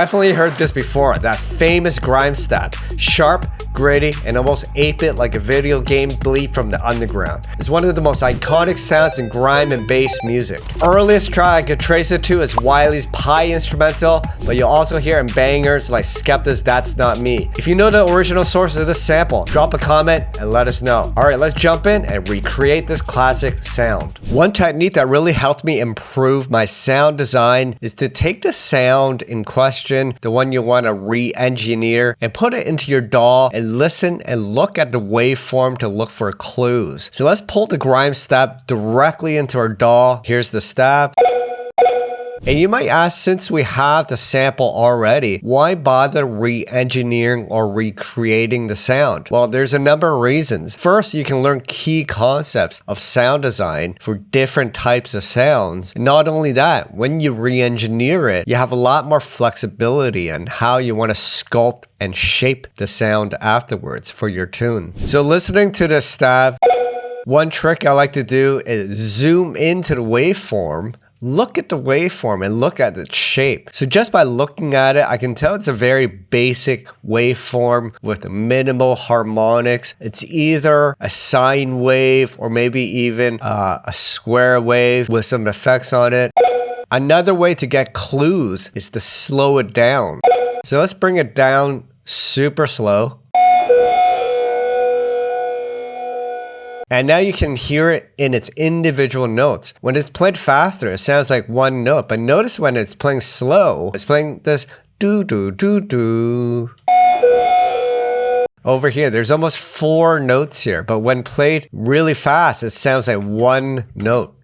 definitely heard this before, that famous grime stab. Sharp, gritty, and almost 8-bit like a video game bleed from the underground. It's one of the most iconic sounds in grime and bass music. Earliest track I could trace it to is Wiley's Pi instrumental, but you'll also hear in bangers like Skepta's That's Not Me. If you know the original source of this sample, drop a comment and let us know. Alright, let's jump in and recreate this classic sound. One technique that really helped me improve my sound design is to take the sound in question, the one you want to re-engineer, and put it into your DAW and listen and look at the waveform to look for clues. So let's pull the grime stab directly into our DAW. Here's the stab. And you might ask, since we have the sample already, why bother re-engineering or recreating the sound? Well, there's a number of reasons. First, you can learn key concepts of sound design for different types of sounds. And not only that, when you re-engineer it, you have a lot more flexibility on how you want to sculpt and shape the sound afterwards for your tune. So listening to this stab, one trick I like to do is zoom into the waveform. Look at the waveform and look at its shape. So just by looking at it, I can tell it's a very basic waveform with minimal harmonics. It's either a sine wave or maybe even a square wave with some effects on it. Another way to get clues is to slow it down. So let's bring it down super slow. And now you can hear it in its individual notes. When it's played faster, it sounds like one note. But notice when it's playing slow, it's playing this do-do-do-do. Over here, there's almost 4 notes here. But when played really fast, it sounds like one note.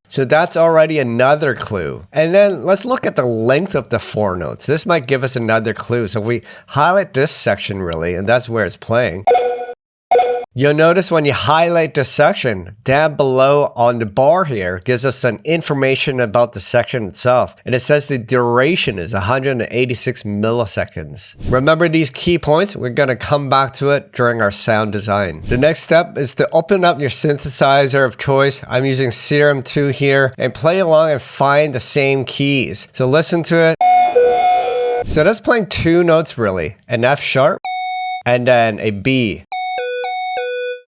So that's already another clue. And then let's look at the length of the 4 notes. This might give us another clue. So if we highlight this section really, and that's where it's playing. You'll notice when you highlight this section, down below on the bar here, gives us some information about the section itself. And it says the duration is 186 milliseconds. Remember these key points? We're going to come back to it during our sound design. The next step is to open up your synthesizer of choice. I'm using Serum 2 here, and play along and find the same keys. So listen to it. So that's playing 2 notes really, an F sharp and then a B.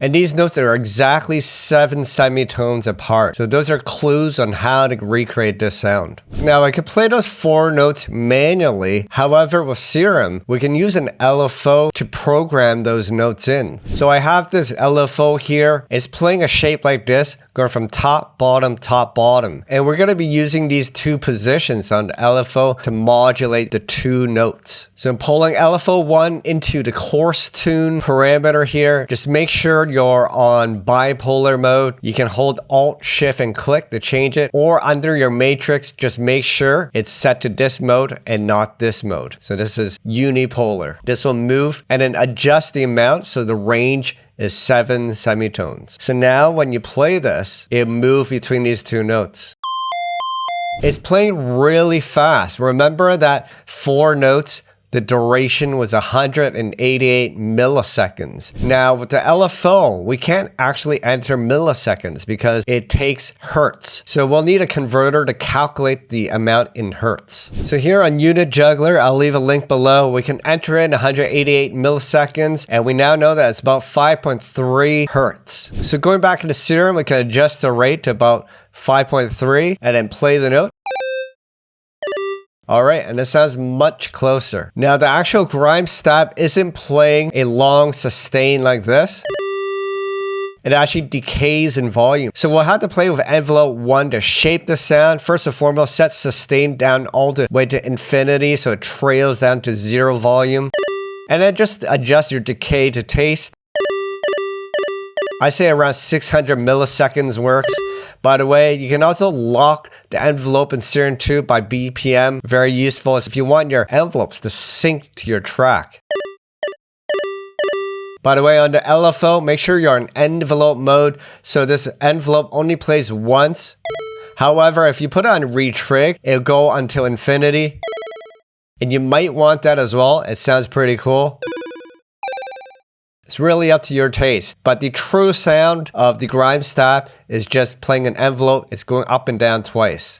And these notes are exactly 7 semitones apart. So those are clues on how to recreate this sound. Now I could play those 4 notes manually. However, with Serum, we can use an LFO to program those notes in. So I have this LFO here. It's playing a shape like this, going from top, bottom, top, bottom. And we're going to be using these 2 positions on the LFO to modulate the 2 notes. So I'm pulling LFO 1 into the coarse tune parameter here. Just make sure you're on bipolar mode. You can hold Alt, Shift, and click to change it. Or under your matrix, just make sure it's set to this mode and not this mode. So this is unipolar. This will move and then adjust the amount so the range is 7 semitones. So now when you play this, it moves between these 2 notes. It's playing really fast. Remember that 4 notes, the duration was 188 milliseconds. Now with the LFO, we can't actually enter milliseconds because it takes hertz. So we'll need a converter to calculate the amount in hertz. So here on Unit Juggler, I'll leave a link below. We can enter in 188 milliseconds, and we now know that it's about 5.3 hertz. So going back into Serum, we can adjust the rate to about 5.3 and then play the note. Alright, and it sounds much closer. Now the actual grime stab isn't playing a long sustain like this. It actually decays in volume. So we'll have to play with envelope 1 to shape the sound. First and foremost, set sustain down all the way to infinity so it trails down to 0 volume. And then just adjust your decay to taste. I say around 600 milliseconds works. By the way, you can also lock the envelope in Serum 2 by BPM. Very useful if you want your envelopes to sync to your track. By the way, on the LFO, make sure you're in envelope mode so this envelope only plays once. However, if you put it on retrig, it'll go until infinity. And you might want that as well. It sounds pretty cool. It's really up to your taste, but the true sound of the grime stab is just playing an envelope. It's going up and down twice.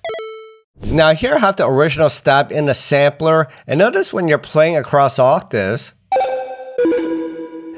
Now here I have the original stab in the sampler, and notice when you're playing across octaves,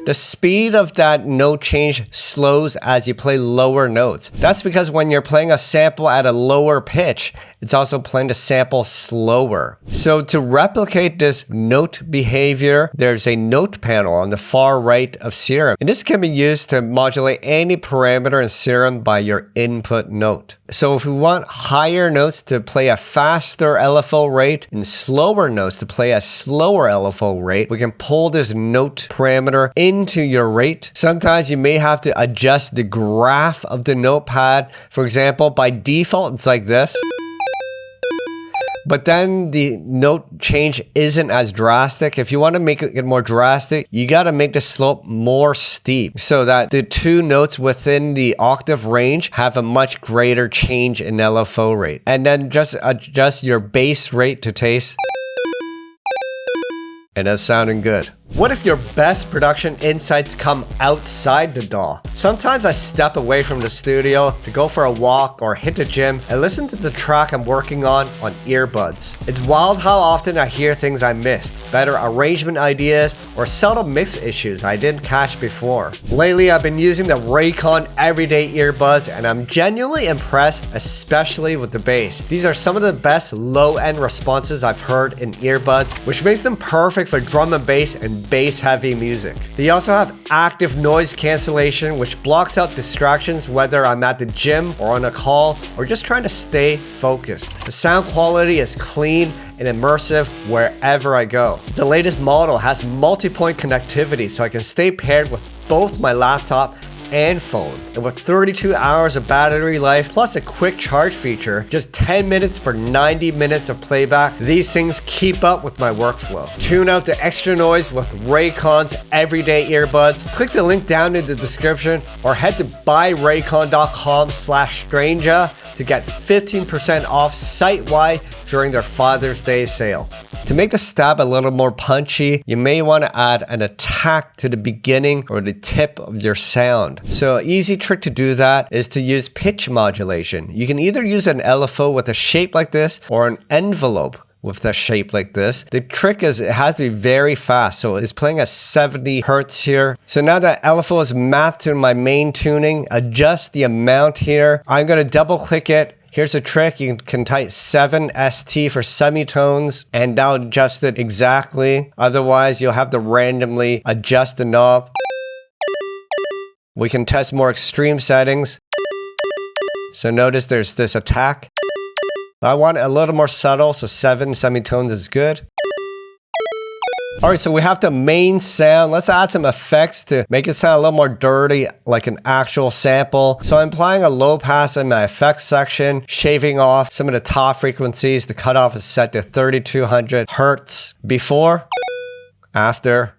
the speed of that note change slows as you play lower notes. That's because when you're playing a sample at a lower pitch, it's also playing the sample slower. So to replicate this note behavior, there's a note panel on the far right of Serum. And this can be used to modulate any parameter in Serum by your input note. So if we want higher notes to play a faster LFO rate and slower notes to play a slower LFO rate, we can pull this note parameter into your rate. Sometimes you may have to adjust the graph of the notepad. For example, by default, it's like this. But then the note change isn't as drastic. If you want to make it more drastic, you got to make the slope more steep so that the two notes within the octave range have a much greater change in LFO rate. And then just adjust your bass rate to taste. And that's sounding good. What if your best production insights come outside the DAW? Sometimes I step away from the studio to go for a walk or hit the gym and listen to the track I'm working on earbuds. It's wild how often I hear things I missed, better arrangement ideas, or subtle mix issues I didn't catch before. Lately, I've been using the Raycon Everyday Earbuds and I'm genuinely impressed, especially with the bass. These are some of the best low-end responses I've heard in earbuds, which makes them perfect for drum and bass and bass-heavy music. They also have active noise cancellation, which blocks out distractions whether I'm at the gym or on a call or just trying to stay focused. The sound quality is clean and immersive wherever I go. The latest model has multi-point connectivity so I can stay paired with both my laptop and phone. And with 32 hours of battery life plus a quick charge feature, just 10 minutes for 90 minutes of playback, these things keep up with my workflow. Tune out the extra noise with Raycon's Everyday Earbuds. Click the link down in the description or head to buyraycon.com/stranger to get 15% off site-wide during their Father's Day sale. To make the stab a little more punchy, you may want to add an attack to the beginning or the tip of your sound. So an easy trick to do that is to use pitch modulation. You can either use an LFO with a shape like this or an envelope with a shape like this. The trick is it has to be very fast. So it's playing at 70 hertz here. So now that LFO is mapped to my main tuning, adjust the amount here. I'm going to double click it. Here's a trick. You can type 7ST for semitones and that'll adjust it exactly. Otherwise, you'll have to randomly adjust the knob. We can test more extreme settings. So notice there's this attack. I want it a little more subtle, so 7 semitones is good. Alright, so we have the main sound. Let's add some effects to make it sound a little more dirty, like an actual sample. So I'm applying a low pass in my effects section, shaving off some of the top frequencies. The cutoff is set to 3200 hertz. Before, after,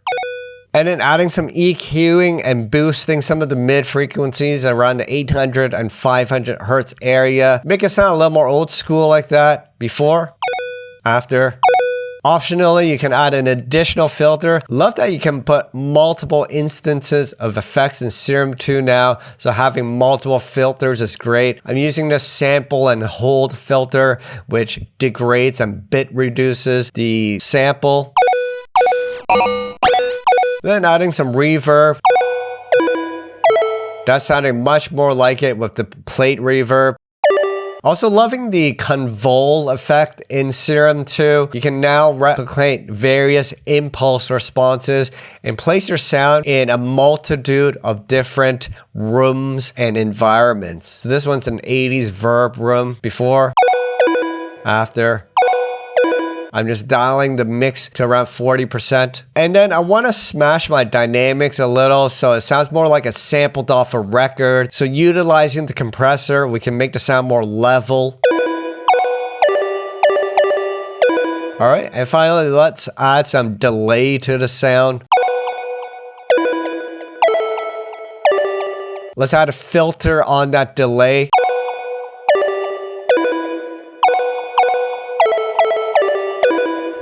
and then adding some EQing and boosting some of the mid frequencies around the 800 and 500 hertz area. Make it sound a little more old school like that. Before, after. Optionally, you can add an additional filter. Love that you can put multiple instances of effects in Serum 2 now. So having multiple filters is great. I'm using this sample and hold filter, which degrades and bit reduces the sample. Then adding some reverb. That's sounding much more like it with the plate reverb. Also loving the convol effect in Serum 2. You can now replicate various impulse responses and place your sound in a multitude of different rooms and environments. So this one's an 80s verb room. Before, after. I'm just dialing the mix to around 40%. And then I want to smash my dynamics a little so it sounds more like a sampled off a record. So utilizing the compressor, we can make the sound more level. All right, and finally, let's add some delay to the sound. Let's add a filter on that delay.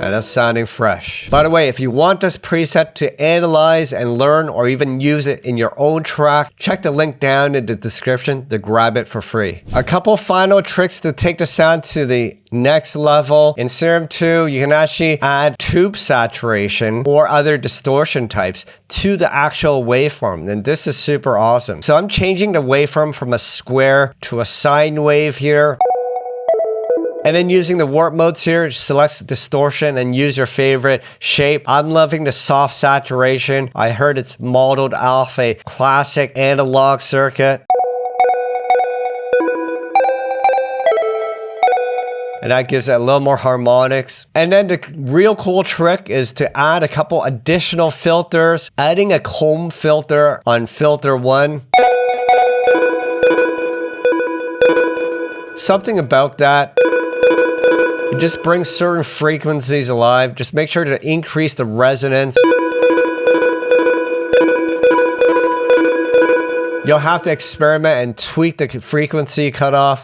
And that's sounding fresh. By the way, if you want this preset to analyze and learn or even use it in your own track, check the link down in the description to grab it for free. A couple final tricks to take the sound to the next level. In Serum 2, you can actually add tube saturation or other distortion types to the actual waveform. And this is super awesome. So I'm changing the waveform from a square to a sine wave here. And then using the warp modes here, select distortion and use your favorite shape. I'm loving the soft saturation. I heard it's modeled off a classic analog circuit. And that gives it a little more harmonics. And then the real cool trick is to add a couple additional filters. Adding a comb filter on filter 1. Something about that. It just brings certain frequencies alive. Just make sure to increase the resonance. You'll have to experiment and tweak the frequency cutoff.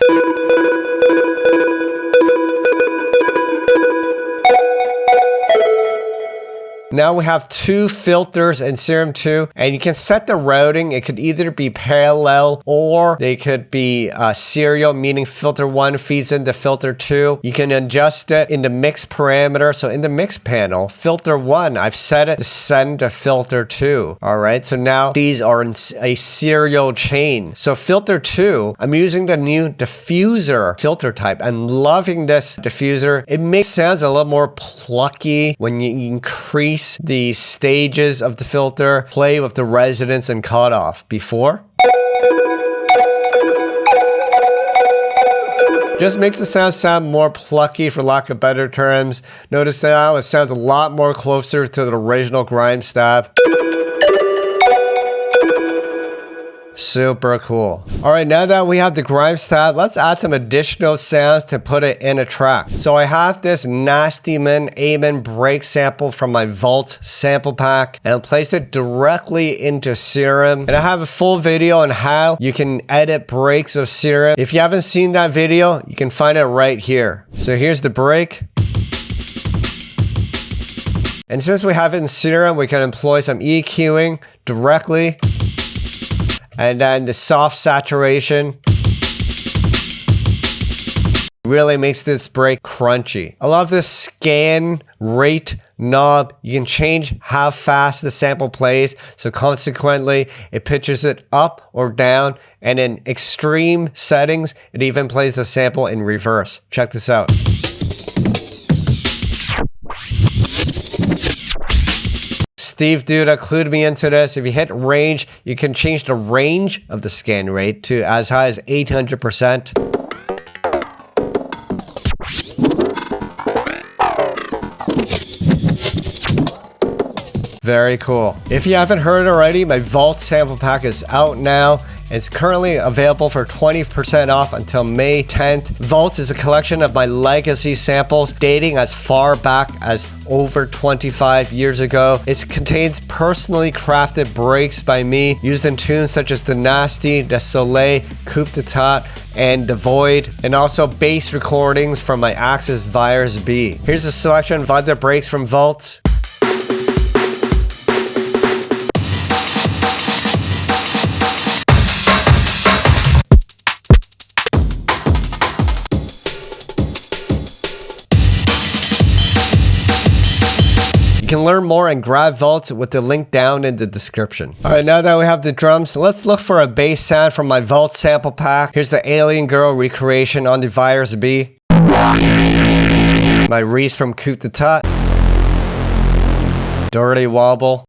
Now we have two filters in Serum 2, and you can set the routing. It could either be parallel or they could be serial, meaning filter 1 feeds into filter 2. You can adjust it in the mix parameter. So in the mix panel, filter 1, I've set it to send to filter 2. All right, so now these are in a serial chain. So filter 2, I'm using the new diffuser filter type. I'm loving this diffuser. It makes sounds a little more plucky when you increase the stages of the filter, play with the resonance and cutoff. Before, just makes the sound more plucky, for lack of better terms. Notice now it sounds a lot more closer to the original Grime stab. Super cool. All right, now that we have the Grime stab, let's add some additional sounds to put it in a track. So I have this 𝗦𝗧𝗨𝗙𝗦𝗡 break sample from my Vault sample pack, and I'll place it directly into Serum. And I have a full video on how you can edit breaks of Serum. If you haven't seen that video, you can find it right here. So here's the break. And since we have it in Serum, we can employ some EQing directly. And then the soft saturation really makes this break crunchy. I love this scan rate knob. You can change how fast the sample plays. So consequently, it pitches it up or down. And in extreme settings, it even plays the sample in reverse. Check this out. Steve Duda clued me into this. If you hit range, you can change the range of the scan rate to as high as 800%. Very cool. If you haven't heard already, my Vault sample pack is out now. It's currently available for 20% off until May 10th. Vault is a collection of my legacy samples dating as far back as over 25 years ago. It contains personally crafted breaks by me used in tunes such as the Nasty, the Soleil, 𝗦𝗣𝗏, and the Void, and also bass recordings from my Axis 𝗦𝗡𝗏𝗡. Here's a selection of other breaks from Vault. You can learn more and grab Vault with the link down in the description. All right, now that we have the drums, let's look for a bass sound from my Vault sample pack. Here's the Alien Girl recreation on the 𝗲𝗏𝗏𝗏. My Reese from 𝗦𝗏𝗏𝗦. Dirty Wobble.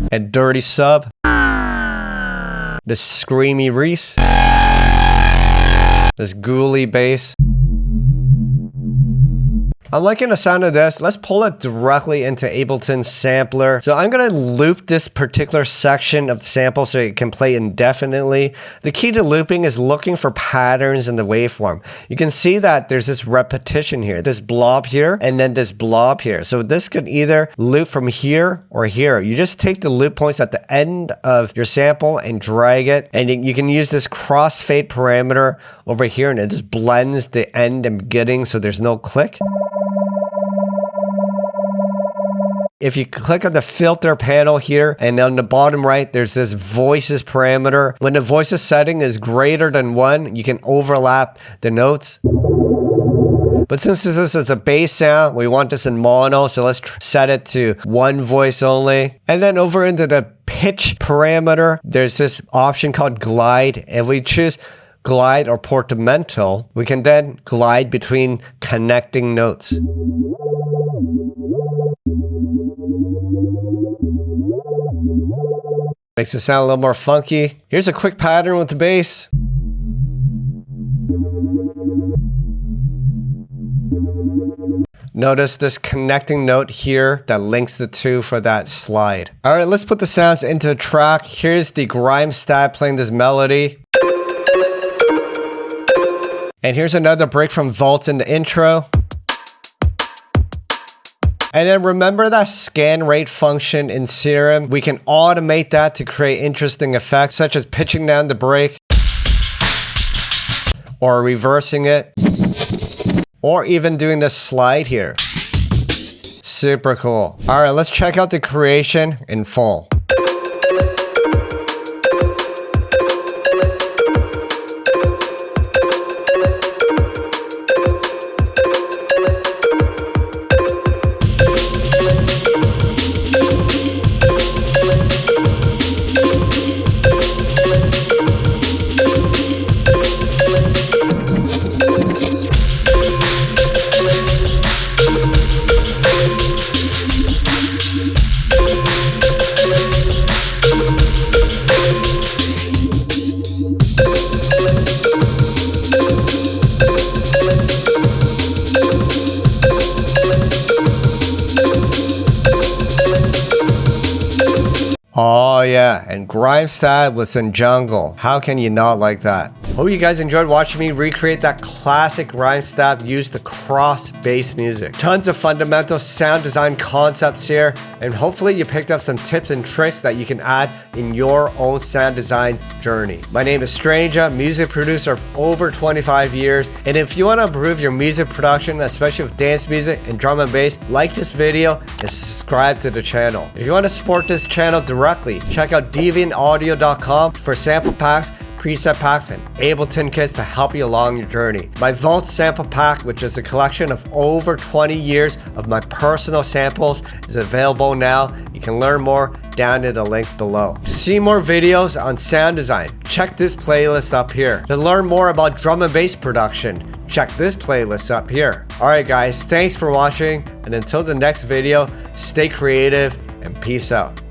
And Dirty Sub. The Screamy Reese. This ghouly bass. I'm liking the sound of this. Let's pull it directly into Ableton Sampler. So I'm going to loop this particular section of the sample so it can play indefinitely. The key to looping is looking for patterns in the waveform. You can see that there's this repetition here, this blob here, and then this blob here. So this could either loop from here or here. You just take the loop points at the end of your sample and drag it. And you can use this crossfade parameter over here, and it just blends the end and beginning so there's no click. If you click on the filter panel here, and on the bottom right, there's this voices parameter. When the voices setting is greater than 1, you can overlap the notes. But since this is a bass sound, we want this in mono, so let's set it to 1 voice only. And then over into the pitch parameter, there's this option called glide. If we choose glide or portamento, we can then glide between connecting notes. Makes it sound a little more funky. Here's a quick pattern with the bass. Notice this connecting note here that links the two for that slide. All right, let's put the sounds into a track. Here's the Grime stab playing this melody. And here's another break from Vaults in the intro. And then remember that scan rate function in Serum? We can automate that to create interesting effects, such as pitching down the break, or reversing it, or even doing the slide here. Super cool. All right, let's check out the creation in full. Oh yeah, and Grime stab was in jungle. How can you not like that? Hope you guys enjoyed watching me recreate that classic Grime stab used across bass music. Tons of fundamental sound design concepts here, and hopefully you picked up some tips and tricks that you can add in your own sound design journey. My name is 𝗦𝗧𝗏𝗦, music producer of over 25 years, and if you want to improve your music production, especially with dance music and drum and bass, like this video and subscribe to the channel. If you want to support this channel directly, check out 𝗦𝗡𝗏𝗡𝗏.com for sample packs, preset packs, and Ableton kits to help you along your journey. My Vault sample pack, which is a collection of over 20 years of my personal samples, is available now. You can learn more down in the links below. To see more videos on sound design, check this playlist up here. To learn more about drum and bass production, check this playlist up here. Alright guys, thanks for watching, and until the next video, stay creative and peace out.